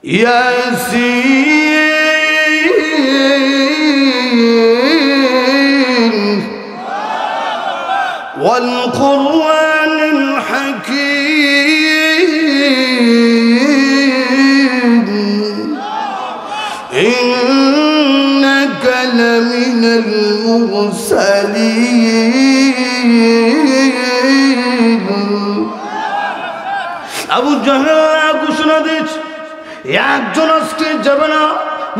ياسين والقرآن الحكيم إنك لمن المرسلين আবু জাহেল ঘোষণা দিয়েছে একজন আজকে যাবে না,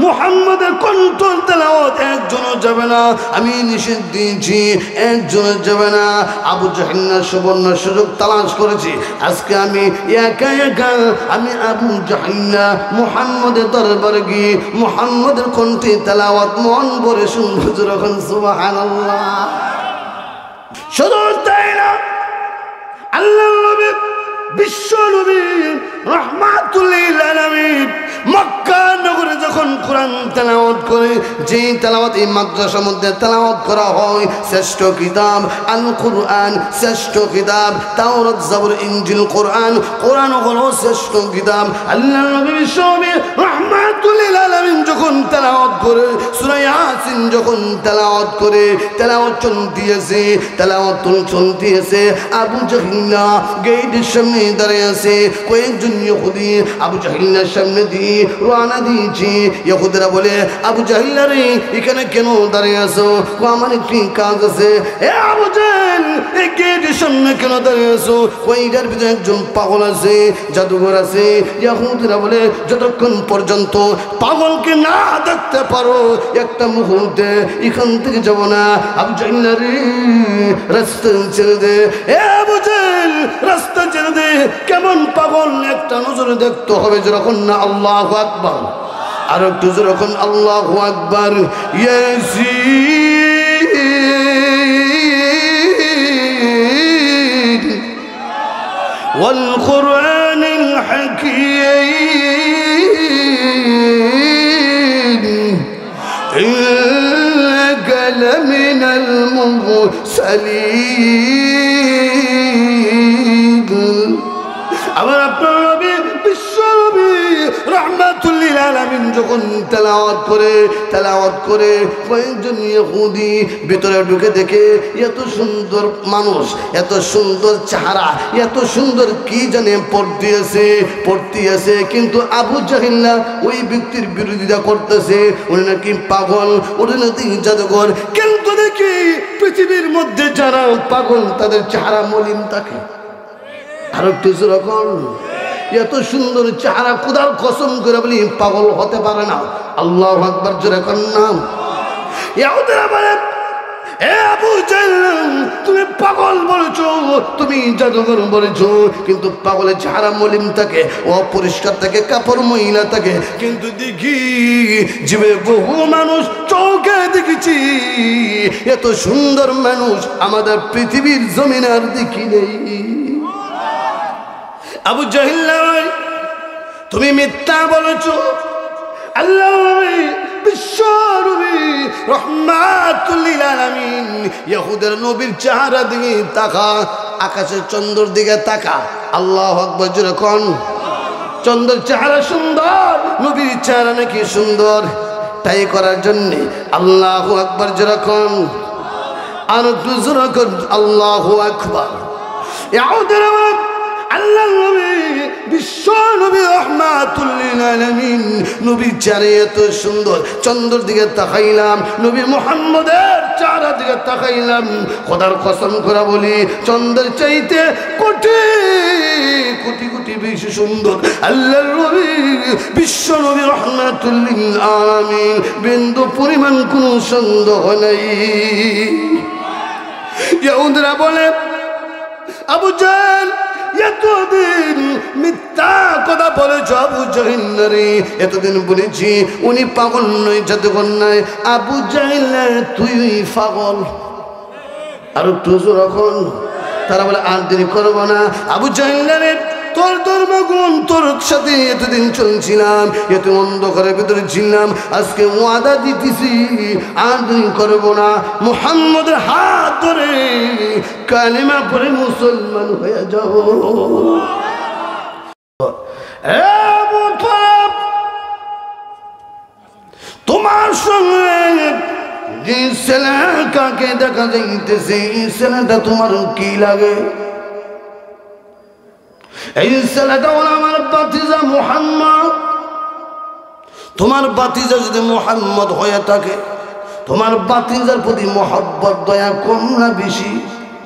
মুহাম্মাদের কণ্ঠ তেলাওয়াত একজনও যাবে না, আমি নিষেধ দিয়েছি একজনও যাবে না। আবু জাহেল সুবর্ণ সুযোগ তালাশ করেছি, আজকে আমি একা একা আমি আবু জাহেল মুহাম্মাদের দরবারে গিয়ে মুহাম্মাদের কণ্ঠে তেলাওয়াত মন ভরে শুনবো। যখন সুবহানাল্লাহ। শুধু তাই না, আল্লাহর নবী বিশ্ব নবী রাহমাতুল লিল আলামিন মক্কা নগরে যখন কোরআন তেলাওয়াত করে, যে তেলাওয়াত এই মাদ্রাসার মধ্যে তেলাওয়াত করা হয়, শ্রেষ্ঠ কিতাব আল কোরআন, শ্রেষ্ঠ কিতাব তাওরাত জাবুর ইনজিল কোরআন, কোরআন হলো শ্রেষ্ঠ কিতাব। আল্লাহর নবী বিশ্ব নবী রাহমাতুল লিল আলামিন যখন তেলাওয়াত করে, সূরা ইয়াসিন যখন তেলাওয়াত করে, তেলাওয়াত চলতেছে, তেলাওয়াত চলতেছে, আবু জাহেল গেটের সামনে দাঁড়িয়ে আছে। কয়েকজন ইহুদি আবু জাহেলের সামনে দিয়ে রওনা দিয়েছে। ইহুদিরা বলে, আবু জাহেল রে এখানে কেন দাঁড়িয়ে আছো? আমার একটি কাজ আছে। এ আবু জাহেল এই গেটের সামনে কেন দাঁড়িয়ে আছো? ওইটার ভিতরে একজন পাগল আছে, জাদুঘর আছে। ইহুদিরা বলে, যতক্ষণ পর্যন্ত পাগলকে না দেখতে পারো একটা মুহূর্তে এখান থেকে যাব না। আবু জাহেল রে রাস্তা ছেড়ে দে, এ আবু জাহেল রাস্তা ছেড়ে দে। কেমন পাগল একটা নজরে দেখতে হবে। যখন না আল্লাহু আকবার, আর একটু যখন আল্লাহু আকবার। ইয়াসিন ওয়াল কুরআনিল হাকীম ইন্নাকা লামিনাল মুরসালিন। আবার আপনার নবী বিশ্ব নবী রাহমাতুল লিল আলামিন যখন তেলাওয়াত করে কয়েকজন ইহুদি ভিতরে ঢুকে দেখে এত সুন্দর মানুষ, এত সুন্দর চেহারা, এত সুন্দর কি জানে পড়তে আছে, কিন্তু আবু জাহেল ওই ব্যক্তির বিরোধিতা করতেছে। উনি নাকি পাগল, উনি নাকি জাদুঘর। কিন্তু দেখি পৃথিবীর মধ্যে যারা পাগল তাদের চেহারা মলিন থাকে। আর একটু যখন এত সুন্দর চেহারা, খোদার কসম করে বলি পাগল হতে পারে না। আল্লাহু আকবার জোরে কন্নাম। ইহুদিরা বলে, এ আবু জাহেল তুমি পাগল বলেছো, তুমি জাদুঘর বলেছো, কিন্তু পাগলের চেহারা মলিন থাকে, অপরিষ্কার থাকে, কাপড় ময়লা থাকে। কিন্তু দেখি জীবনে বহু মানুষ চোখে দেখেছি, এত সুন্দর মানুষ আমাদের পৃথিবীর জমিনে আর দেখি নেই। আবু জাহেল তুমি মিথ্যা বলেছো। আল্লাহ বিশ্ব নবী রাহমাতুল লিল আলামিন ইহুদের নবীর চেহারা দিকে তাকা, আকাশের চন্দ্রের দিকে তাকা। আল্লাহু আকবার জোরে কোন। চন্দ্রের চেহারা সুন্দর, নবীর চেহারা নাকি সুন্দর, তাই করার জন্য আল্লাহু আকবার জোরে কোন। আর একটু জোরে কোন আল্লাহু আকবার। ইহুদের আল্লাহ নবী বিশ্ব নবী রাহমাতুল লিল আলামিন নবীর চেহারা এত সুন্দর। চন্দ্রের দিকে তাকাইলাম, নবী মুহাম্মদের চেহারার দিকে তাকাইলাম। খোদার কসম করে বলি, চন্দ্রের চাইতে কোটি কোটি কোটি বেশি সুন্দর আল্লাহর নবী বিশ্ব নবী রাহমাতুল লিল আলামিন। বিন্দু পরিমাণ কোনো সন্দেহ নাই। ইহুদিরা বলে, আবু জাহেল এতদিন মিথ্যা কথা বলেছ। আবু জাহেল রে এতদিন বলেছি উনি পাগল নয়, জাদুঘর নয়। আবু জাহেল তুই পাগল। আর একটু যখন তারা বলে আর দেরি করবো না। আবু জাহেল রে তোর ধর্মগুণ, তোর সাথে এতদিন চলছিলাম, এত অন্ধকারের ভিতরে ছিলাম, আজকে ওয়াদা দিতেছি আর দেরি করবো না। মুহাম্মদের হাত ধরে কালিমা পড়ে মুসলমান হয়ে যাও। যে ছেলে কাকে দেখা যাইতেছে এই ছেলেটা তোমার কি লাগে? এই ছেলেটা হলো আমার ভাতিজা মুহাম্মদ। তোমার ভাতিজা যদি মুহাম্মদ হয়ে থাকে, তোমার ভাতিজার প্রতি মহব্বত দয়া কম না বেশি?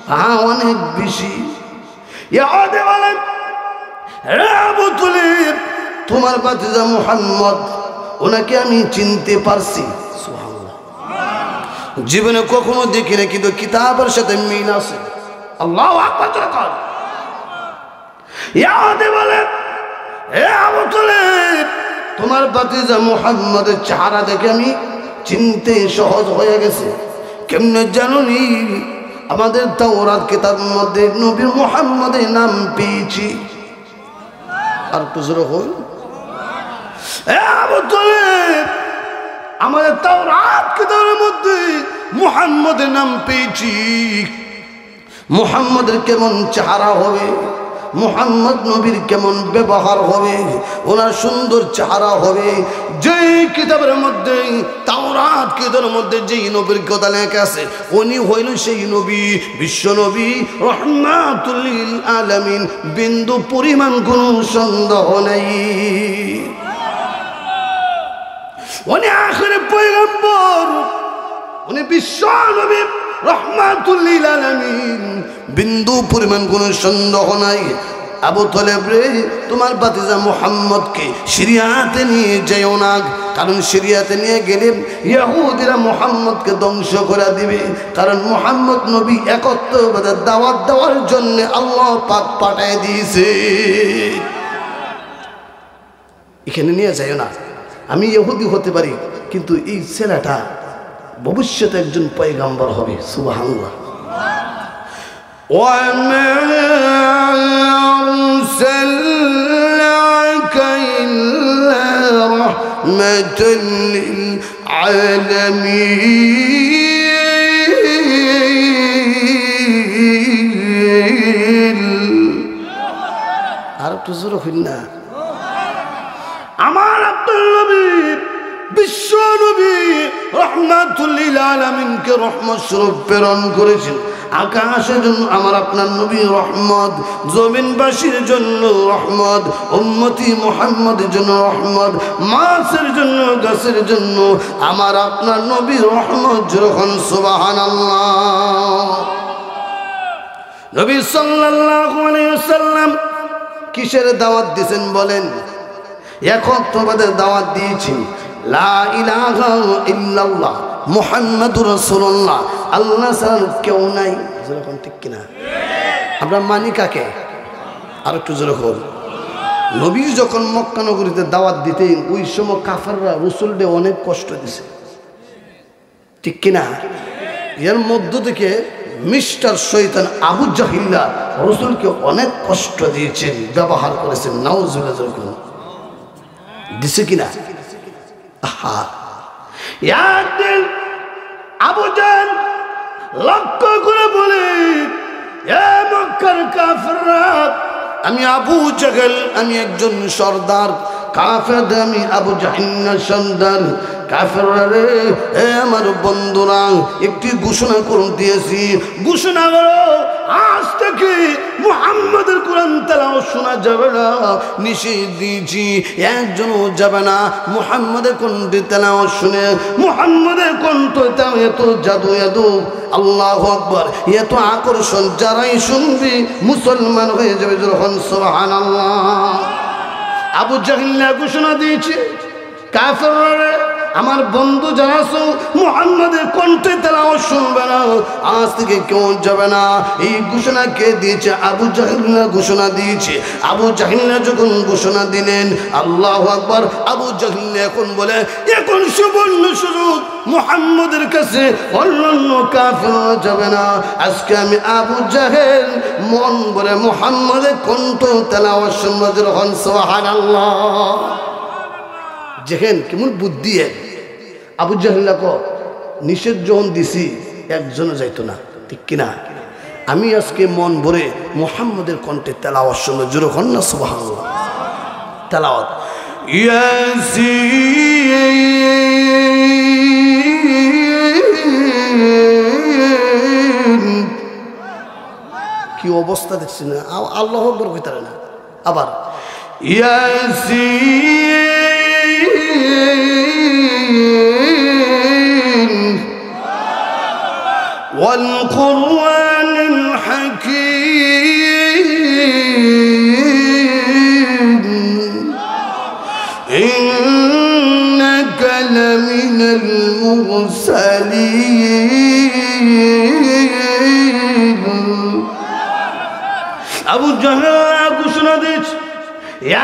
হ্যাঁ, অনেক বেশি। ইহুদি বলে, হে আবু তালিব, তোমার ভাতিজা মুহাম্মদ, ওনাকে আমি চিনতে পারছি। সুবহানাল্লাহ, জীবনে কখনো দেখি না, কিন্তু কিতাবের সাথে মিল আছে। আল্লাহু আকবার। ইহুদি বলে, হে আবু তালিব, তোমার ভাতিজা মুহাম্মদের চেহারা দেখে আমি চিনতে সহজ হয়ে গেছে। কেমনে জানুনি? আমাদের তাওরাত কিতাবের মধ্যে নবী মুহাম্মদের নাম পেয়েছি। আর পুজোর হল, হে আবু তালিব, আমাদের তাওরাত কিতাবের মধ্যে মুহাম্মদের নাম পেয়েছি। মুহাম্মদের কেমন চেহারা হবে, মুহাম্মদ নবীর কেমন ব্যবহার হবে, ওনার সুন্দর চেহারা হবে। যেই কিতাবের মধ্যে, তাওরাত কিতাবের মধ্যে যেই নবীর কথা লেখা আছে, উনি হইল সেই নবী, বিশ্ব নবী, রাহমাতুল লিল আলামিন। বিন্দু পরিমাণ কোনো সন্দেহ নেই, উনি আখিরি পয়গম্বর, উনি বিশ্ব নবী, রাহমাতুল লিল আলামিন। বিন্দু পরিমাণ কোনো সন্দেহ নাই। আবু তালেব রে, তোমার ভাতিজা মুহাম্মদকে সিরিয়াতে নিয়ে যেও না, কারণ সিরিয়াতে নিয়ে গেলে ইহুদিরা মুহাম্মদকে ধ্বংস করে দিবে। কারণ মুহাম্মদ নবী একত্ববাদের দাওয়াত দেওয়ার জন্য আল্লাহ পাক পাঠিয়ে দিয়েছে। এখানে নিয়ে যাইও না। আমি ইহুদি হতে পারি, কিন্তু এই ছেলেটা ভবিষ্যতে একজন পয়গম্বর হবে। সুবহানাল্লাহ। وَمَا أَرْسَلْنَاكَ إِلَّا رَحْمَةً لِلْعَالَمِينَ। আর একটু জোরে হইল না। আমার আপনার নবী, বিশ্ব নবী, রাহমাতুল লিল আলামিনকে রহমত স্বরূপ প্রেরণ করেছেন। আকাশের জন্য আমার আপনার নবী রহমত, জমিনবাসীর জন্য রহমত, উম্মতি মুহাম্মদের জন্য রহমত, মাছের জন্য, গাছের জন্য আমার আপনার নবী রহমত। যখন সুবহানাল্লাহ। নবী সাল্লাল্লাহু আলাইহি ওয়াসাল্লাম কিসের দাওয়াত দিয়েছেন বলেন? একত্ববাদের দাওয়াত দিয়েছি। লা ইলাহা ইল্লাল্লাহ মুহাম্মাদুর রাসূলুল্লাহ, আল্লাহ ছাড়া কেউ নাই। যেরকম ঠিক কিনা? আমরা মানি কাকে? আর একটু জোরে বল। নবী যখন মক্কা নগরীতে দাওয়াত দিতেন, ওই সময় কাফেররা রাসূলকে অনেক কষ্ট দিছে, ঠিক কিনা? এর মধ্য থেকে মিস্টার শয়তান আবু জাহিল্লা রাসূলকে অনেক কষ্ট দিয়েছেন, ব্যবহার করেছেন। নাউজুবিল্লাহ দিছে কিনা? আহা, একদিন আবু জাহেল লক্ষ্য করে বলে, এ মক্কার কাফেররা, আমি আবু জাহেল, আমি একজন সর্দার। কাফের, আমি আবু জাহিল সর্দার। কাফেররা রে, এ আমার বন্ধুরা, একটি ঘোষণা করে দিয়েছি। ঘোষণা করো, আজ থেকে মুহাম্মদের কোরআন তেলাওয়াত শোনা যাবে না। নিষেধ দিয়েছি, একজনও যাবে না মুহাম্মদের কণ্ঠে তেলাওয়াত শুনে। মুহাম্মদের কণ্ঠ এত জাদু, এত আল্লাহু আকবার, এত আকর্ষণ, যারাই শুনবি মুসলমান হয়ে যাবে। যখন সুবহানাল্লাহ। আবু জাহিল ঘোষণা দিয়েছে, কাফেররা, আমার বন্ধু যারা আছো, মুহাম্মদের কণ্ঠে তেলাওয়াত শুনবে না, আজ থেকে কেউ যাবে না। এই ঘোষণা কে দিয়েছে? আবু জাহিল ঘোষণা দিয়েছে। আবু জাহিল যখন ঘোষণা দিলেন, আল্লাহু আকবার, আবু জাহিল এখন বলে, এখন সুবর্ণ সুযোগ, মুহাম্মদের কাছে অন্যান্য কাফেররা যাবে না। আজকে আমি আবু জাহেল মন ভরে মুহাম্মদের কণ্ঠ তেলাওয়াত শুনবো। যখন সুবহানাল্লাহ। যেখানে কেমন বুদ্ধি। আবু জাহিল নিষেধ যখন দিছি, একজনও যাইতো না, ঠিক কিনা? আমি আজকে মন ভরে মুহাম্মদের কণ্ঠে তেলাওয়াত শুনবো। জোরে হন না সুবহানাল্লাহ। তেলাওয়াত, ইয়াসিন অবস্থা দেখছি না, আল্লাহ আকবার কইতারে না। আবার ইয়াসিন ওয়াল কুরআনিল হাকীম ইন্নাকা লামিনাল মুরসালিন। আবু জাহেল ঘোষণা দিয়েছে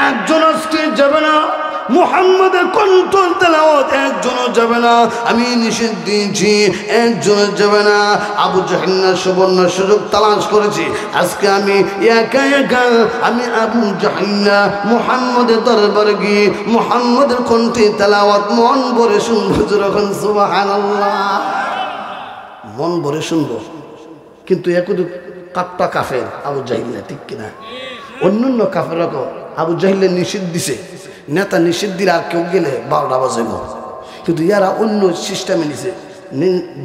একজন আজকে যাবে না, মুহাম্মাদের কণ্ঠ তেলাওয়াত একজনও যাবে না, আমি নিষেধ দিয়েছি একজনও যাবে না। আবু জাহেল না সুবর্ণ সুযোগ তালাশ করেছি, আজকে আমি একা একা আমি আবু জাহেল না মুহাম্মাদের দরবারে গিয়ে মুহাম্মাদের কণ্ঠে তেলাওয়াত মন ভরে শুনবো। যখন সুবহানাল্লাহ মন ভরে শুনবো, কিন্তু একটু কাট্টা কাফের আবু জাহেল না, ঠিক কিনা? অন্যান্য কাফেরকে আবু জাহেলের নিষেধ দিছে, নেতা নিষেধ দিলে আর কেউ গেলে 12টা বাজেব, কিন্তু ইয়ারা অন্য সিস্টেমে নিছে।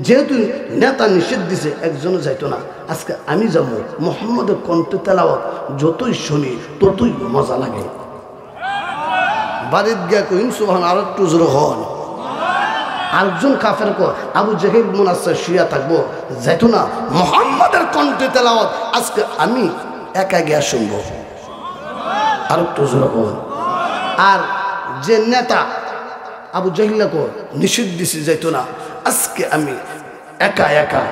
যেহেতু নেতা নিষেধ দিছে একজনও যাইতো না, আজকে আমি যাব মুহাম্মাদের কণ্ঠ তেলাওয়াত যতই শুনি ততই মজা লাগে। বাড়িতে গিয়া কইন সুবহান, আর একটু জোরে হন। আরেকজন কাফের কো আবু জাহেল মুনাসা শুয়া থাকবো, যাইতো না মুহাম্মাদের কণ্ঠে তেলাওয়াত আজকে আমি একা গিয়া শুনবো, আর একটু জোরে হন। আর যে নেতা আবু জাহিল্লাকে নিষেধ দিছে যাইতো না, আজকে আমি একা একা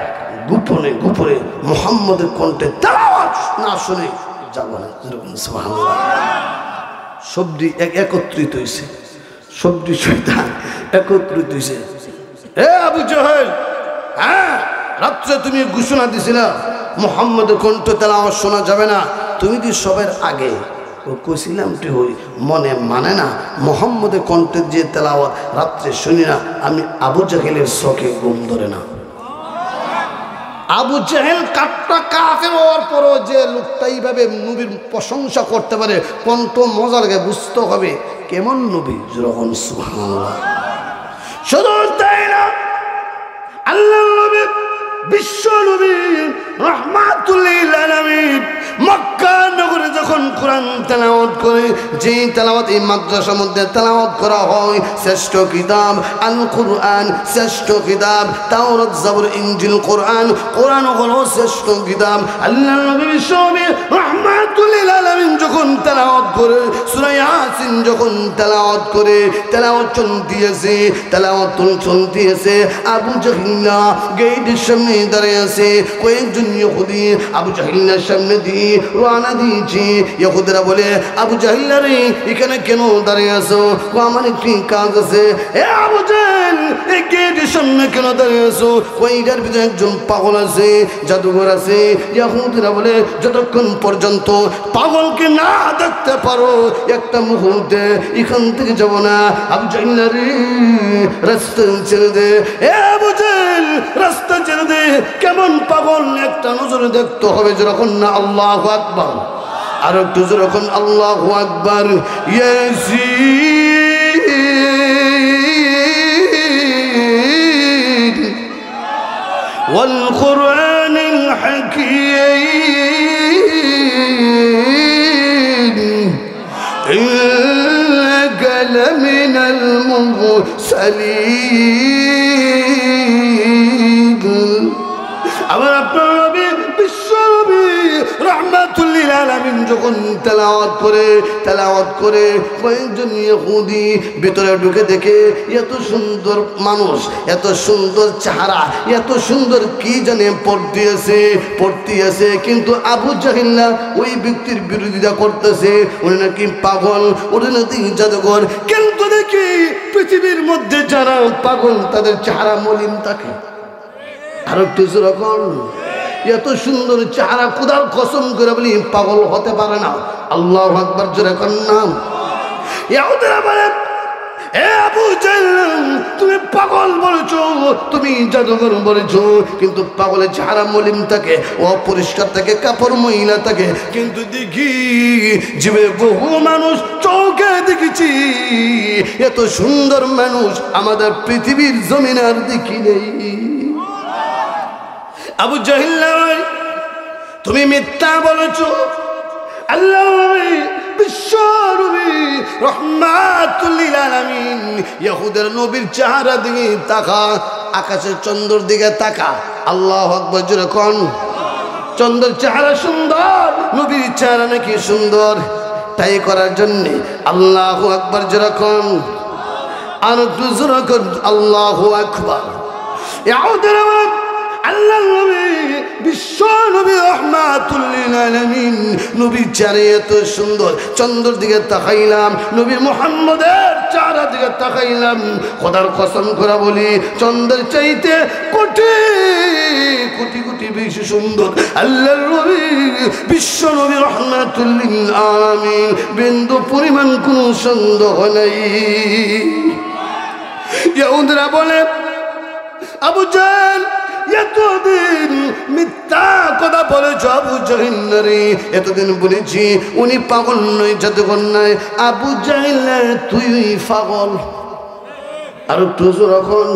গোপনে গোপনে মুহাম্মাদের কণ্ঠে তেলাওয়াত না শুনে যাব না। সুবহানাল্লাহ। সবটি একত্রিত হয়েছে, সবটি শয়তান একত্রিত হয়েছে। এ আবু জাহেল, হ্যাঁ রাত্রে তুমি ঘোষণা দিছিলা মুহাম্মাদের কণ্ঠ তেলাওয়াত শোনা যাবে না, তুমি কি সবের আগে কইছিলামটি হই মনে মানে না, মুহাম্মাদের কণ্ঠে যে তেলাওয়াত রাত্রে শুনি না, আমি আবু জাহেলের চোখে ঘুম ধরে না। আবু জাহেল কাট্টা কাফের হওয়ার পরও যে লোকটা এইভাবে নবীর প্রশংসা করতে পারে, কণ্ঠ মজা লাগে, বুঝতে হবে কেমন নবী। যখন সুবহানাল্লাহ। শুধু তাই না, আল্লাহ নবী বিশ্ব নবী রাহমাতুল লিল আলামিন মক্কা নগরে যখন কোরআন তেলাওয়াত করে, যে তেলাওয়াত এই মাদ্রাসার মধ্যে তেলাওয়াত করা হয়, শ্রেষ্ঠ কিতাব আল কুরআন, শ্রেষ্ঠ কিতাব তাওরাত জাবুর ইনজিল কোরআন, কোরআন হলো শ্রেষ্ঠ কিতাব। আল্লাহ নবী বিশ্ব নবী রাহমাতুল লিল আলামিন যখন তেলাওয়াত করে, সূরা ইয়াসিন যখন তেলাওয়াত করে, তেলাওয়াত চলতেছে, তেলাওয়াত চলতেছে, আবু জাহেল গেটের সামনে দাঁড়িয়ে আছে, কয়েকজন ইহুদি আবু জাহেলের সামনে দিয়ে রওনা দিয়েছে। ইহুদিরা বলে, আবু জাহেল রে এখানে কেন দাঁড়িয়ে আছো? আমার একটি কাজ আছে। এ আবু জাহেল এই গেটের সামনে কেন দাঁড়িয়ে আছো? ওইটার ভিতরে একজন পাগল আছে, জাদুঘর আছে। ইহুদিরা বলে, যতক্ষণ পর্যন্ত পাগলকে না দেখতে পারো একটা মুহূর্তে এখান থেকে যাব না। আবু জাহেল রে রাস্তা ছেড়ে দে, এ আবু জাহেল রাস্তা ছেড়ে দে। কেমন পাগল একটা নজরে দেখতে হবে, যখন না আল্লাহু আকবার, আর একটু যখন আল্লাহু আকবার। ইয়াসিন ওয়াল কুরআনিল হাকীম ইন্নাকা লামিনাল মুরসালিন। আবার আপনার নবী বিশ্ব নবী রাহমাতুল লিল আলামিন যখন তেলাওয়াত করে কয়েকজন ইহুদি ভিতরে ঢুকে দেখে এত সুন্দর মানুষ, এত সুন্দর চেহারা, এত সুন্দর কি জানে পড়তে আছে, কিন্তু আবু জাহেল না ওই ব্যক্তির বিরোধিতা করতেছে, উনি নাকি পাগল, উনি নাকি জাদুঘর। কিন্তু দেখি পৃথিবীর মধ্যে যারা পাগল তাদের চেহারা মলিন থাকে। আর একটু যখন এত সুন্দর চেহারা খোদার কসম করে বলি পাগল হতে পারে না। আল্লাহু আকবার জোরে নাম। ইহুদিরা বলে, এ আবু জাহেল তুমি পাগল বলেছো, তুমি জাদুঘর বলেছো, কিন্তু পাগলের চেহারা মলিন থাকে, অপরিষ্কার থাকে, কাপড় ময়লা থাকে। কিন্তু দেখি জীবনে বহু মানুষ চোখে দেখেছি, এত সুন্দর মানুষ আমাদের পৃথিবীর জমিনে আর দেখি নেই। আবু জাহেল তুমি মিথ্যা বলেছো। আল্লাহ বিশ্ব নবী রাহমাতুল লিল আলামিন ইহুদের নবীর চেহারা দিকে তাকা, আকাশের চন্দ্রের দিকে তাকা। আল্লাহু আকবার জোরে কোন। চন্দ্রের চেহারা সুন্দর, নবীর চেহারা নাকি সুন্দর, তাই করার জন্য আল্লাহু আকবার জোরে কোন। আর একটু জোরে কোন আল্লাহু আকবার। ইহুদের আল্লাহ নবী বিশ্ব নবী রাহমাতুল লিল আলামিন নবীর চেহারা এত সুন্দর, চন্দ্রের দিকে তাকাইলাম, নবী মুহাম্মদের চেহারা দিকে তাকাইলাম, খোদার কসম করে বলি চন্দ্রের চাইতে কোটি কোটি কোটি বেশি সুন্দর আল্লাহর নবী বিশ্ব নবী রাহমাতুল লিল আলামিন। বিন্দু পরিমাণ কোনো সন্দেহ নাই। ইহুদিরা বলে আবু জাহেল এতদিন মিথ্যা কথা বলেছ, আবু জাহেল রে এতদিন বলেছি উনি পাগল নয়, জাদুকর নয়। আবু জাহেল তুই পাগল। আর একটু যখন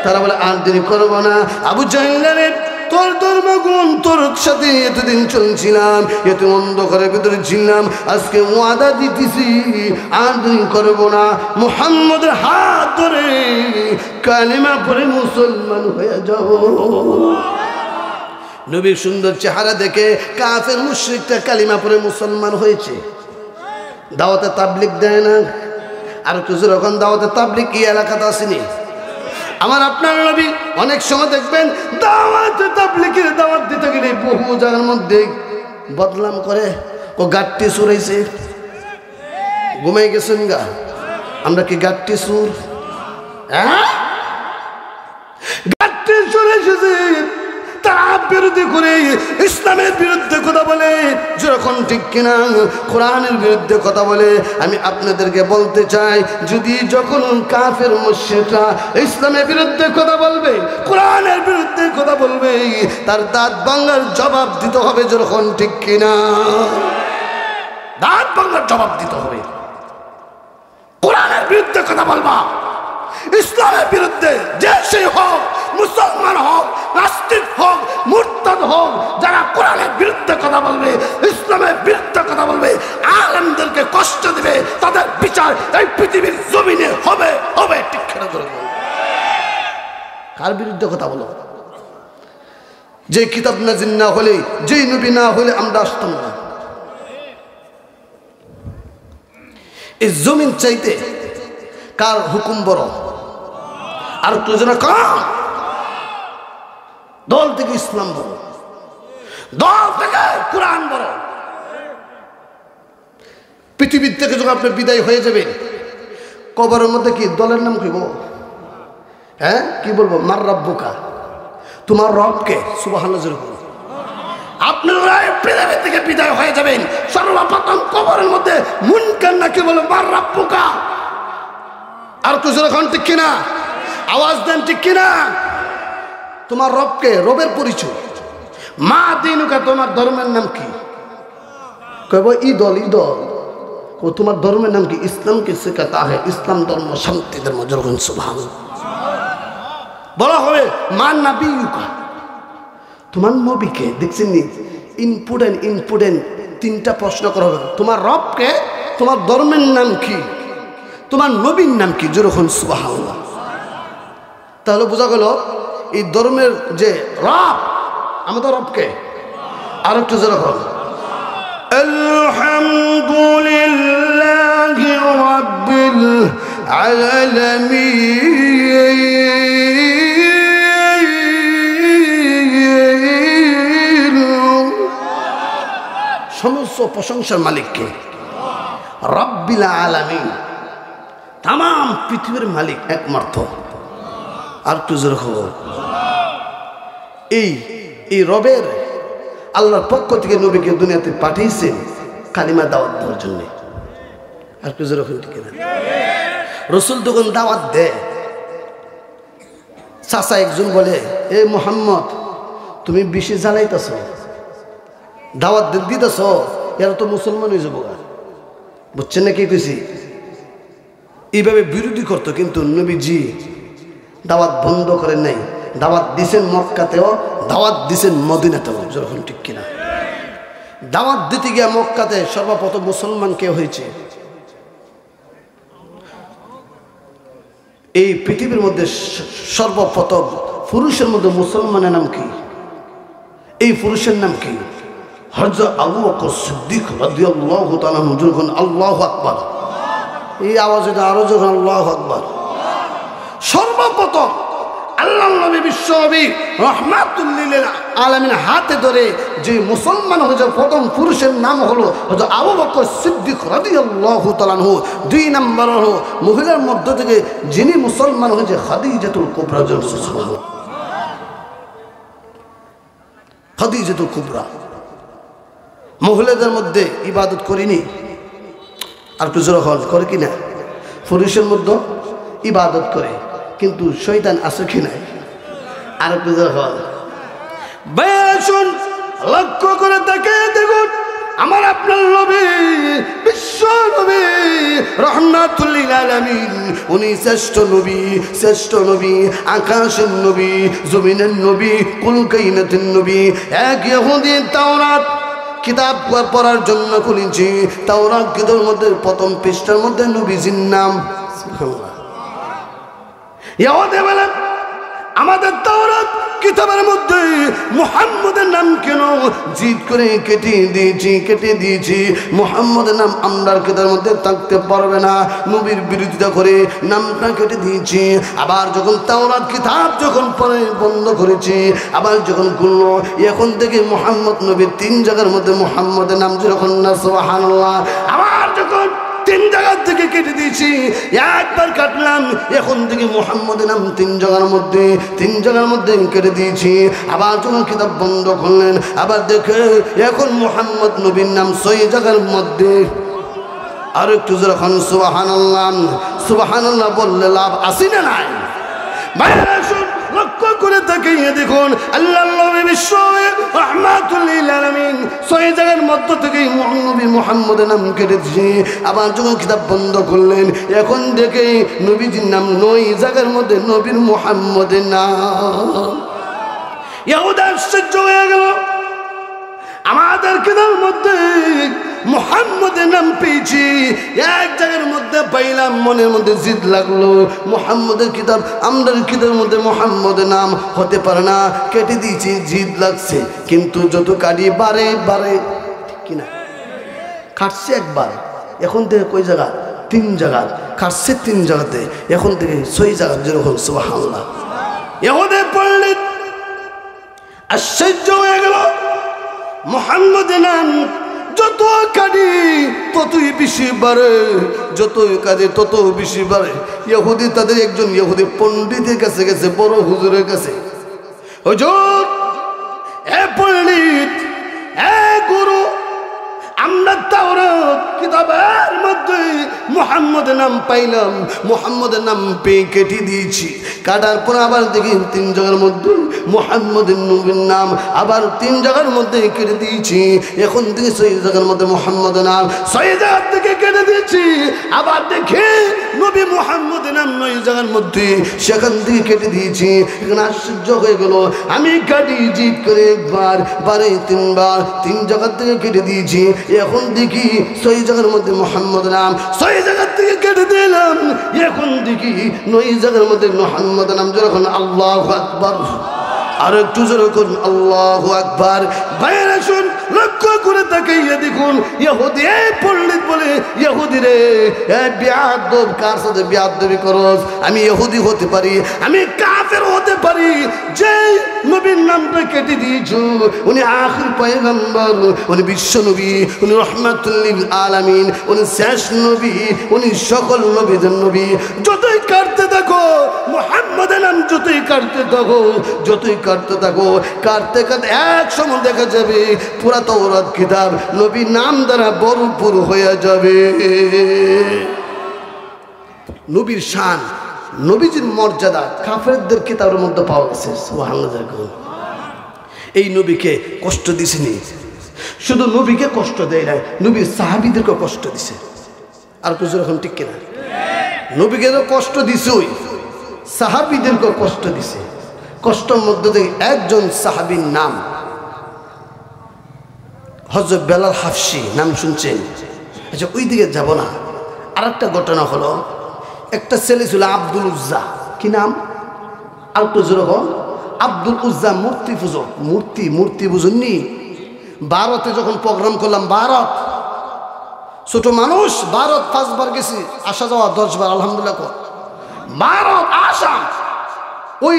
তারা বলে আর দেরি করবো না, আবু জাহেল রে তোর ধর্মগুণ তোর সাথে এতদিন চলছিলাম, এত অন্ধকারের ভিতরে ছিলাম, আজকে ওয়াদা দিতেছি আর দেরি করবো না, মুহাম্মদের হাত ধরে কালিমা পড়ে মুসলমান হয়ে যাব। নবীর সুন্দর চেহারা দেখে কাফের মুশরিকরা কালিমা পড়ে মুসলমান হয়েছে। দাওয়াতে তাবলিগ দেয় না। আর কিছু রকম দাওয়াতে তাবলিগ এই এলাকাতে আসেনি। আমার আপনার নবী অনেক সময় দেখবেন দাওয়াতে তাবলিগের দাওয়াত দিতে গেলে বহু জায়গার মধ্যে বদনাম করে, ও গাট্টি সুরাইছে, ঘুমাই গেছেন গা, আমরা কি গাট্টি সুর? হ্যাঁ, গাট্টি সুর এসেছে, তারা বিরোধী করে ইসলামের বিরুদ্ধে কথা বলে, যখন ঠিক কিনা কোরআনের বিরুদ্ধে কথা বলে। আমি আপনাদেরকে বলতে চাই, যদি যখন কাফের মুশরিকরা ইসলামের বিরুদ্ধে কথা বলবে, কোরআনের বিরুদ্ধে কথা বলবে, তার দাঁত ভাঙার জবাব দিতে হবে। যখন ঠিক কিনা দাঁত ভাঙার জবাব দিতে হবে। কোরআনের বিরুদ্ধে কথা বলবা, ইসলামের বিরুদ্ধে যে সেই হোক, মুসলমান হোক, নাস্তিক হোক, মুরতাদ হোক, যারা কোরআনের বিরুদ্ধে কথা বলবে, ইসলামের বিরুদ্ধে কথা বলবে, আলেমদেরকে কষ্ট দিবে, তাদের বিচার এই পৃথিবীর জমিনে হবে হবে। ঠিক খেলা করে কার বিরুদ্ধে কথা বলো? যে কিতাব নাজিল না হলে, যেই নবী না হলে আমরা আসতাম না। এই জমিন চাইতে কার হুকুম বড়? আর তুজন কম। দল থেকে ইসলাম বড়, দল থেকে কোরআন বড়। পৃথিবীর থেকে যখন আপনি বিদায় হয়ে যাবেন, কবরের মধ্যে কি দলের নাম কি বলবো? হ্যাঁ, কি বলবো? মার রব্বুকা, তোমার রবকে। সুবহানাল্লাহ। আপনারা পৃথিবী থেকে বিদায় হয়ে যাবেন, সর্বপ্রথম কবরের মধ্যে মুনকার নাকি বলে মার রব্বুকা। আর তুই যখন ঠিক কিনা আওয়াজ দেন, ঠিক কিনা? তোমার রবকে, রবের পরিচয়। মা দিনুকা, তোমার ধর্মের নাম কি? কইব ই দল, ই দল। ও তোমার ধর্মের নাম কি? ইসলামকে শেখাতা হয়, ইসলাম ধর্ম শান্তি ধর্ম। যখন সুবহানাল্লাহ বলা হবে মা নাবিয়ুকা, তোমার নবীকে। দেখছেন নি? ইম্পর্টেন্ট তিনটা প্রশ্ন করা হবে। তোমার রবকে, তোমার ধর্মের নাম কি, তোমার নবীর নাম কি? যখন সুবহানাল্লাহ। তাহলে বোঝা গেল এই ধর্মের যে রব, আমাদের রবকে। আর একটু যেরকম আলহামদুলিল্লাহি রাব্বিল আলামিন, সমস্ত প্রশংসার মালিককে। রাব্বিল আলামিন, তাম পৃথিবীর মালিক একমাত্র। আর একটু যেরকম এই রবের আল্লাহর পক্ষ থেকে নবীকে দুনিয়াতে পাঠিয়েছেন কালিমা দাওয়াত দেওয়ার জন্য। আর একটু যেরকম ঠিক না? রসুল তখন দাওয়াত দেয়। চাচা একজন বলে, এ মুহাম্মদ, তুমি বেশি জ্বালাইতেছ, দাওয়াত দিতেছ, এরা তো মুসলমান হয়ে যাবো। বুঝছেন না কি কইছি? এইভাবে বিরোধী করতো, কিন্তু নবীজি দাওয়াত বন্ধ করেন নাই। দাওয়াত দিছেন মক্কাতেও, দাওয়াত দিছেন মদিনাতেও। যখন ঠিক কিনা দাওয়াত দিতে গিয়ে মক্কাতে সর্বপ্রথম মুসলমান কে হয়েছে? এই পৃথিবীর মধ্যে সর্বপ্রথম পুরুষের মধ্যে মুসলমানের নাম কি? এই পুরুষের নাম কি? হযরত আবু বকর সিদ্দিক রাদিয়াল্লাহু তাআলা যখন আল্লাহু আকবার, এই আওয়াজে আরো যখন আল্লাহু আকবার, সর্বপ্রথম আল্লাহ নবী বিশ্ব নবী রাহমাতুল লিল আলামিন হাতে ধরে যে মুসলমান হয়েছে প্রথম পুরুষের নাম হলো হযরত আবু বকর সিদ্দিক রাদিয়াল্লাহু তাআলা আনহু। 2 নম্বর হলো মহিলার মধ্য থেকে যিনি মুসলমান হয়েছে খাদিজাতুল কুবরা। সুবহানাল্লাহ, খাদিজাতুল কুবরা। মহিলাদের মধ্যে ইবাদত করিনি, আর কিছু রকম করে কিনা? পুরুষের মধ্যে ইবাদত করে, কিন্তু শয়তান আছে কি নাই? আর কিছু রকম লক্ষ্য করে তাকে দেখুন, আমার আপনার নবী বিশ্ব নবী রাহমাতুল লিল আলামিন, উনি শ্রেষ্ঠ নবী, শ্রেষ্ঠ নবী, আকাশের নবী, জমিনের নবী, কুল কায়নাতের নবী। এক ইহুদি তাওরাত কিতাব পড়ার জন্য খুলেছি, তাওরাত কিতাবের মধ্যে প্রথম পৃষ্ঠার মধ্যে নবীজির নাম। সুবহানাল্লাহ। ইহুদি বলে আমাদের তাওরাত কিতাবের মধ্যে মুহাম্মদের নাম কেন জিদ করে কেটে দিয়েছি। মুহাম্মদের নাম আমরার কিতাবের মধ্যে থাকতে পারবে না, নবীর বিরোধিতা করে নামটা কেটে দিয়েছি। আবার যখন তাওরাত কিতাব যখন পরে বন্ধ করেছি, আবার যখন খুললো, এখন থেকে মুহাম্মদ নবীর 3 জায়গার মধ্যে মুহাম্মদের নাম যখন না, সুবহানাল্লাহ। আবার যখন 3 জায়গার থেকে কেটে দিয়েছি, একবার কাটলাম, এখন থেকে মুহাম্মদের নাম 3 জায়গার মধ্যে কেটে দিয়েছি। আবার যখন কিতাব বন্ধ করলেন, আবার দেখে এখন মুহাম্মদ নবীর নাম 6 জায়গার মধ্যে। আর একটু যখন সুবহানাল্লাহ সুবহানাল্লাহ বললে লাভ আসি না নাই? লক্ষ্য করে তাকিয়ে দেখুন, আল্লাহ নবী বিশ্ব রাহমাতুল লিল আলামিন 6 জায়গার মধ্য থেকে নবী মুহাম্মদের নাম কেটে দিয়েছে। আবার যখন কিতাব বন্ধ করলেন, এখন দেখে নবীজির নাম 9 জায়গার মধ্যে নবীর মুহাম্মদের নাম। ইহুদা আশ্চর্য হয়ে গেল, আমাদের কিতাবের মধ্যে মুহাম্মদের নাম পেয়েছি, এক জায়গার মধ্যে পাইলাম, মনের মধ্যে জিদ লাগলো, মুহাম্মদের কিতাব আমরার কিতাবের মধ্যে মুহাম্মদের নাম হতে পারে না, কেটে দিয়েছি, জিদ লাগছে। কিন্তু যত কাটি বারে বারে, ঠিক কিনা? কাটছে একবার, এখন থেকে কই জায়গা? 3 জায়গা কাটছে, 3 জায়গাতে, এখন থেকে 6 জায়গা যেরকম। সুবহানাল্লাহ। ইহুদি পড়লে আশ্চর্য হয়ে গেল, মুহাম্মদের নাম যত কাটি ততই বেশি বাড়ে, যতই কাজে তত বেশি বাড়ে। ইহুদি তাদের একজন ইহুদি পণ্ডিতের কাছে গেছে, বড় হুজুরের কাছে, হুজুর এ পণ্ডিত, এ গুরু, আমরা তাওরাত কিতাবের মধ্যে মুহাম্মদের নাম পাইলাম, মুহাম্মদের নাম পেয়ে কেটে দিয়েছি। কাটার পর আবার দেখি 3 জায়গার মধ্যে মুহাম্মদের নবীর নাম, আবার 3 জায়গার মধ্যে কেটে দিয়েছি। এখন থেকে 6 জায়গার মধ্যে মুহাম্মদের নাম 6 জায়গার থেকে কেটে দিয়েছি। আবার দেখে নবী মুহাম্মদের নাম 9 জায়গার মধ্যে, সেখান থেকে কেটে দিয়েছি। এখন আশ্চর্য হয়ে গেল, আমি কাটি জিদ করে একবার, বারে 3 বার, 3 জায়গার থেকে কেটে দিয়েছি। এখন দেখি 6 জায়গার মধ্যে মুহাম্মদের নাম, 6 জায়গার থেকে কেটে দিলাম। এখন দেখি 9 জায়গার মধ্যে মুহাম্মদের নাম। যখন আল্লাহু আকবার, আর একটু জোরে করুন আল্লাহু আকবার। ভাইয়েরা শুন, লক্ষ্য করে তাকাইয়া দেখুন, ইহুদি এই পণ্ডিত বলে, ইহুদি রে বেয়াদব, কার সাথে বেয়াদবি করস? আমি ইহুদি হতে পারি, আমি কাফের হতে পারি, যে নবীর নামটা কেটে দিয়েছো, উনি আখির পয়গম্বর, উনি বিশ্ব নবী, উনি রাহমাতুল লিল আলামিন, উনি শেষ নবী, উনি সকল নবীদের নবী। যতই কাটতে থাকো মুহাম্মদের নাম, যতই কাটতে থাকো, যতই কাটতে থাকো, কাটতে কাটতে এক সময় দেখা যাবে পুরা তাওরাত কিতাব নবীর নাম দ্বারা ভরপুর হয়ে যাবে। নবীর শান, নবীজির মর্যাদা কাফেরদের কিতাবের মধ্যে পাওয়া গেছে। সুবহানাল্লাহ। এই নবীকে কষ্ট দিছেনি, শুধু নবীকে কষ্ট দেয় নাই, নবীর সাহাবীদেরকে কষ্ট দিছে। আর কিছু রকম ঠিক কিনা? নবীকে তো কষ্ট দিছে, ওই সাহাবীদেরকে কষ্ট দিছে। কষ্টের মধ্যে থেকে একজন সাহাবীর নাম হযরত বেলাল হাফসি নাম শুনছেন? আচ্ছা ওই দিকে যাব না। আরেকটা ঘটনা হলো, একটা ছেলে ছিল আব্দুল উজ্জা। কি নাম? আরেকটু জোরে বল। আব্দুল উজ্জা মূর্তি পুজো। মূর্তি বুঝুননি? ভারতে যখন প্রোগ্রাম করলাম, ভারত ছোট মানুষ, ভারত 5 বার গেছি, আসা যাওয়া 10 বার আলহামদুলিল্লাহ। ভারত আসাম, ওই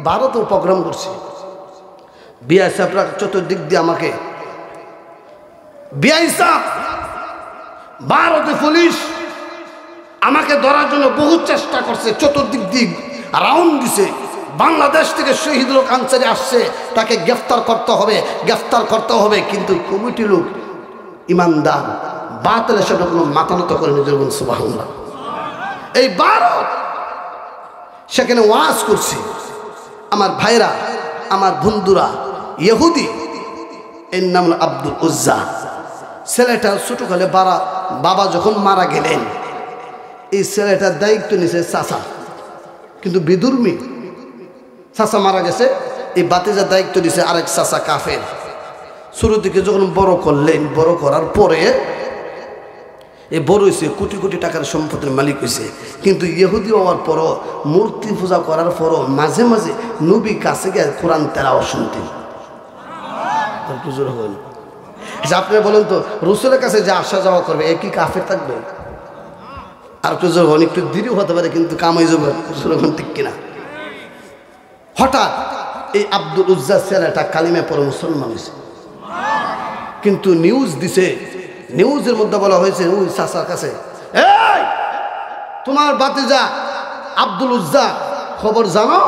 ভারতেও প্রোগ্রাম করছি। বিআই সাহেবরা চতুর্দিক দিয়ে আমাকে, বিআই সাহেব ভারতে পুলিশ আমাকে ধরার জন্য বহু চেষ্টা করছে, চতুর্দিক দিক রাউন্ড দিছে। বাংলাদেশ থেকে শহীদুল হক আনসারী আসছে, তাকে গ্রেফতার করতে হবে। কিন্তু কমিটি লোক ইমানদার, বাতিলের সাথে কোনো মাথা নত করে নিজের বলুন সুবহানাল্লাহ। এই ভারত সেখানে ওয়াজ করছি। আমার ভাইরা, আমার বন্ধুরা, ইহুদি, এর নাম আব্দুল উজ্জা। ছেলেটা ছোটকালে বাবা যখন মারা গেলেন, এই ছেলেটার দায়িত্ব নিছে চাচা, কিন্তু বিধর্মী। চাচা মারা গেছে, এই বাতিজার দায়িত্ব দিছে আরেক চাচা কাফের। শুরু থেকে যখন বড় করলেন, বড় করার পরে এ বড় হয়েছে, কোটি কোটি টাকার সম্পদের মালিক হয়েছে। কিন্তু ইহুদি হওয়ার পরও, মূর্তি পূজা করার পরও মাঝে মাঝে নবী কাছে গিয়ে কোরআন তেলাওয়াত শুনতেন। আপনি বলেন তো, রসুলের কাছে যে আসা যাওয়া করবে, এ কি কাফের থাকবে? আর একটু জোর হন, একটু দেরিও হতে পারে, কিন্তু কামাই যাবে ঠিক কিনা? হঠাৎ এই আব্দুল উজ্জা ছেলেটা কালিমা পড়ে মুসলমান হয়েছে। কিন্তু নিউজ দিছে, নিউজের মধ্যে বলা হয়েছে ওই চাচার কাছে, এই তোমার ভাতিজা আব্দুল উজ্জা খবর জানো?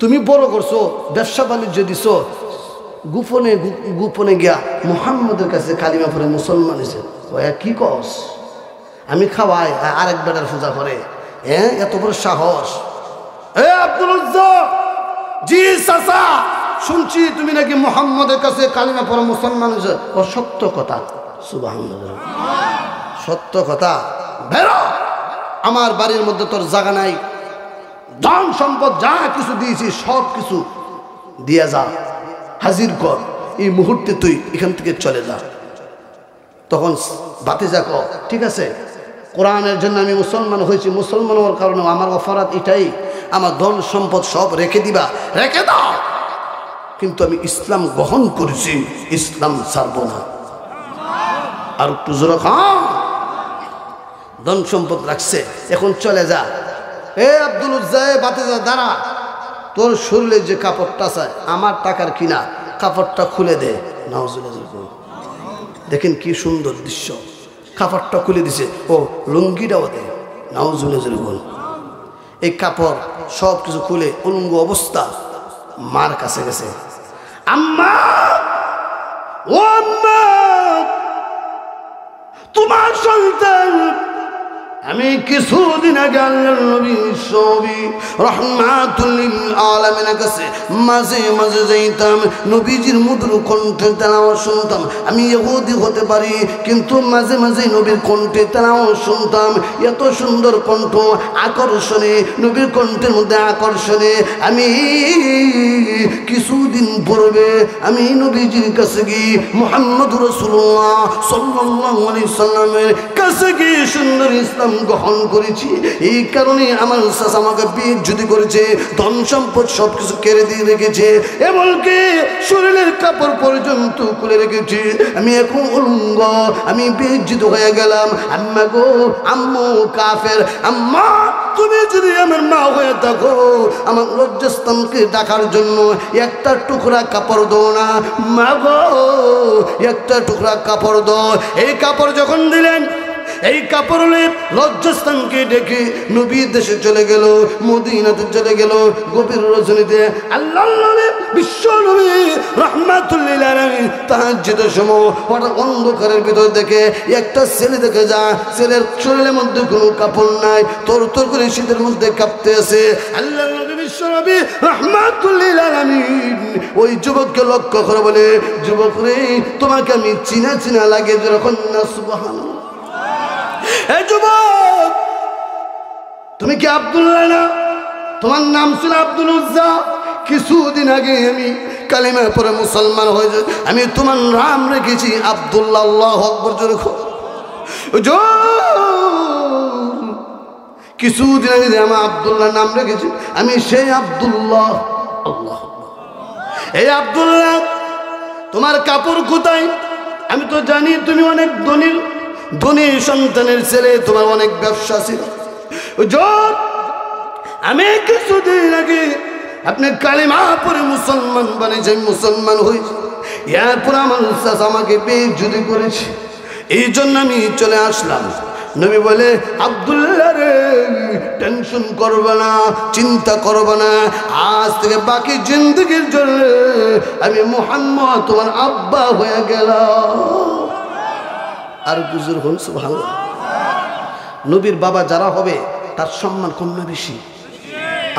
তুমি বড় করছো, ব্যবসা বাণিজ্য দিছো, গোপনে গিয়া মুহাম্মদের কাছে কালিমা পড়ে মুসলমান হয়েছে। কি কস? আমি খাওয়াই, আরেক বেটার পূজা করে? এত বড় সাহস! আব্দুল উজ্জা, জি চাচা, শুনছি তুমি নাকি মুহাম্মদের কাছে কালিমা পড়া মুসলমান হয়েছে। ও সত্য কথা। সুবহানাল্লাহ, সত্য কথা। বেরো, আমার বাড়ির মধ্যে তোর জায়গা নাই, ধন সম্পদ যা কিছু দিয়েছি সব কিছু দিয়া যা, হাজির কর, এই মুহূর্তে তুই এখান থেকে চলে যা। তখন ভাতিজা কও, ঠিক আছে, কোরআনের জন্য আমি মুসলমান হয়েছি, মুসলমান হওয়ার কারণে আমার অপরাধ এটাই, আমার ধন সম্পদ সব রেখে দিবা, রেখে দাও, কিন্তু আমি ইসলাম গ্রহণ করেছি, ইসলাম ছাড়ব না। আর একটু জোরে ধন সম্পদ রাখছে, এখন চলে যা। আব্দুল উজ্জা, ভাতিজা দাঁড়া, তোর শরীরে যে কাপড়টা চায় আমার টাকার কিনা, কাপড়টা খুলে দে। নাউজুবিল্লাহ, দেখেন কি সুন্দর দৃশ্য, কাপড়টা খুলে দিছে। ও লুঙ্গিটাও দে। নাউজুবিল্লাহ, এই কাপড় সব কিছু খুলে উলঙ্গ অবস্থা মার কাছে গেছে। আম্মা, ও আম্মা, তোমার সন্তান আমি কিছুদিন আগে আল্লাহর নবী রাহমাতুল লিল আলামিনের কাছে মাঝে মাঝে যাইতাম, নবীজির মধুর কণ্ঠে তেলাওয়াত শুনতাম। আমি ইহুদি হতে পারি, কিন্তু মাঝে মাঝে নবীর কণ্ঠে তেলাওয়াত শুনতাম। এত সুন্দর কণ্ঠ, আকর্ষণে, নবীর কণ্ঠের মধ্যে আকর্ষণে আমি কিছুদিন পূর্বে আমি নবীজির কাছে গিয়ে মুহাম্মদুর রাসূলুল্লাহ সাল্লাল্লাহু আলাইহি সাল্লামের কাছে গিয়ে সুন্দর ইসলাম গ্রহণ করেছি। এই কারণে আমার চাচা আমাকে বেইজ্জতি করেছে, ধন সম্পদ সবকিছু কেড়ে দিয়ে রেখেছে, এমনকি শরীরের কাপড় পর্যন্ত খুলে রেখেছে। আমি এখন উলঙ্গ, আমি বেইজ্জতি হয়ে গেলাম। আম্মা গো, আম্মু কাফের। আম্মা, তুমি যদি আমার মা হয়ে থাকো, আমার লজ্জাস্থানকে ঢাকার জন্য একটা টুকরা কাপড় দাও না। মা গো, একটা টুকরা কাপড় দাও। এই কাপড় যখন দিলেন, এই কাপড় লজ্জাস্থানকে ডেকে নবী দেশে চলে গেল, মদিনাতে চলে গেল। গভীর রজনীতে আল্লাহর নবী, বিশ্ব নবী রাহমাতুল লিল আলামিন তাহাজ্জুদের সময় হঠাৎ অন্ধকারের ভিতর দেখে একটা ছেলে দেখে যা, ছেলের শরীরের মধ্যে কোনো কাপড় নাই, তোর তোর করে শীতের মধ্যে কাঁপতে আছে। আল্লাহর নবী, বিশ্ব নবী রাহমাতুল লিল আলামিন ওই যুবককে লক্ষ্য করে বলে, যুবক রে, তোমাকে আমি চিনা চিনা লাগে। যখন না সুবহানাল্লাহ, এই যুবক, তুমি কি আব্দুল্লাহ না? তোমার নাম ছিল আব্দুল উজ্জা। কিছুদিন আগে আমি কালিমা পরে মুসলমান হয়ে যাই, আমি তোমার নাম রেখেছি আব্দুল্লাহ। আল্লাহু আকবার জোরে কিছুদিন আগে আমার আব্দুল্লাহ নাম রেখেছি, আমি সেই আব্দুল্লাহ। আল্লাহ, এই আব্দুল্লাহ তোমার কাপড় কোথায়? আমি তো জানি তুমি অনেক ধনী সন্তানের ছেলে, তোমার অনেক ব্যবসা ছিল। আমি কিছুদিন আগে আপনি কালিমা পরে মুসলমান বানিয়েছেন, মুসলমান হয়েছে, এরপর আমার চাচা আমাকে বেইজ্জতি করেছে, এই জন্য আমি চলে আসলাম। নবী বলে, আব্দুল্লাহ রে টেনশন করবে না, চিন্তা করবে না, আজ থেকে বাকি জিন্দগির জন্য আমি মুহাম্মদ তোমার আব্বা হয়ে গেলাম। আর গুজুর হন সুবহানাল্লাহ। নবীর বাবা যারা হবে তার সম্মান কম না বেশি?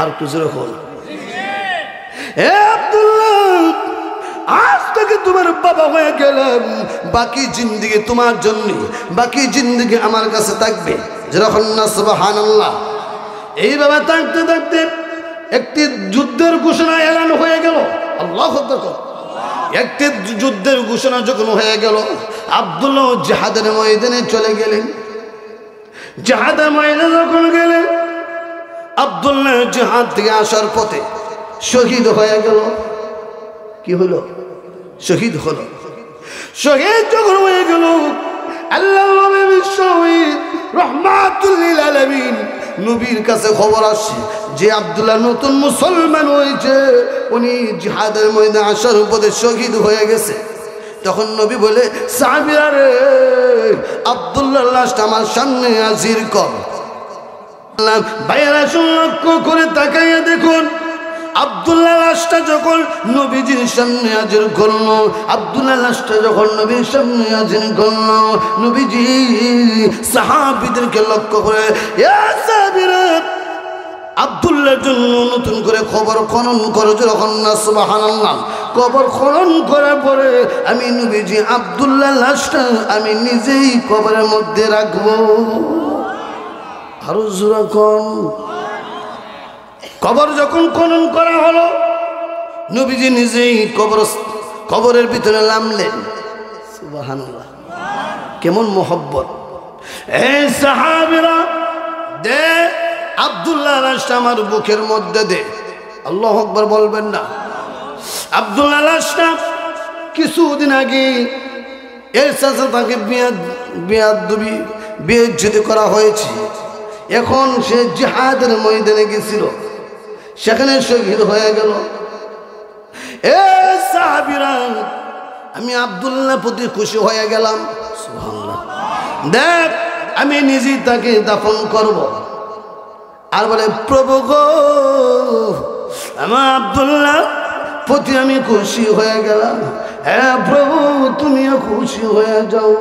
আর গুজুর হন, এ আব্দুল্লাহ আজ থেকে তোমার বাবা হয়ে গেলাম, বাকি জিন্দেগি তোমার জন্য, বাকি জিন্দেগি আমার কাছে থাকবে। যখন না সুবহানাল্লাহ। এইভাবে থাকতে থাকতে একটি যুদ্ধের ঘোষণা এলান হয়ে গেল। আল্লাহু আকবার। একটি যুদ্ধের ঘোষণা যখন হয়ে গেল, আব্দুল্লাহ জিহাদের ময়দানে চলে গেলেন। জিহাদের ময়দানে যখন গেলেন, আব্দুল্লাহ জিহাদ থেকে আসার পথে শহীদ হয়ে গেল। কি হলো? শহীদ হলো। শহীদ যখন হয়ে গেল, আল্লাহর নবী বিশ্বনবী রাহমাতুল লিল আলামিন নবীর কাছে খবর আসে যে আব্দুল্লাহ নতুন মুসলমান হয়েছে, উনি জিহাদের ময়দানে আসার পথে শহীদ হয়ে গেছে। তখন নবী বলে, সাহাবীরা রে, আব্দুল্লাহর লাশটা আমার সামনে হাজির কর। ভাইয়েরা লক্ষ্য করে তাকাইয়া দেখুন, আব্দুল্লাহ লাশটা যখন নবীজির সামনে হাজির করলো, আব্দুল্লাহ লাশটা যখন নবীর সামনে হাজির করলো, নবীজি সাহাবীদেরকে লক্ষ্য করে, ইয়া সাহাবীরা, আব্দুল্লাহর জন্য নতুন করে খবর খনন করো। যখন না সুবহানাল্লাহ। কবর খনন করার পরে আমি নবীজি আব্দুল্লাহ লাশটা আমি নিজেই কবরের মধ্যে রাখবো। আরো জোরে কোন। কবর যখন খনন করা হলো, নবীজি নিজেই কবরের ভিতরে নামলেন। সুবহানাল্লাহ, কেমন মোহব্বত। এই সাহাবীরা, দে আব্দুল্লাহ লাশটা আমার বুকের মধ্যে দে। আল্লাহু আকবার বলবেন না? আব্দুল্লাহ লাশটা কিছুদিন আগে এর সাথে তাকে বেইজ্জতি করা হয়েছে। এখন সে জিহাদের ময়দানে গেছিল, সেখানে শহীদ হয়ে গেল। এ সাহাবীরা, আমি আব্দুল্লাহ প্রতি খুশি হয়ে গেলাম। সুবহানাল্লাহ। দেখ, আমি নিজেই তাকে দাফন করব। আর বলে, প্রভু গো, আমার আব্দুল্লাহ প্রতি আমি খুশি হয়ে গেলাম। হ্যাঁ প্রভু, তুমিও খুশি হয়ে যাও।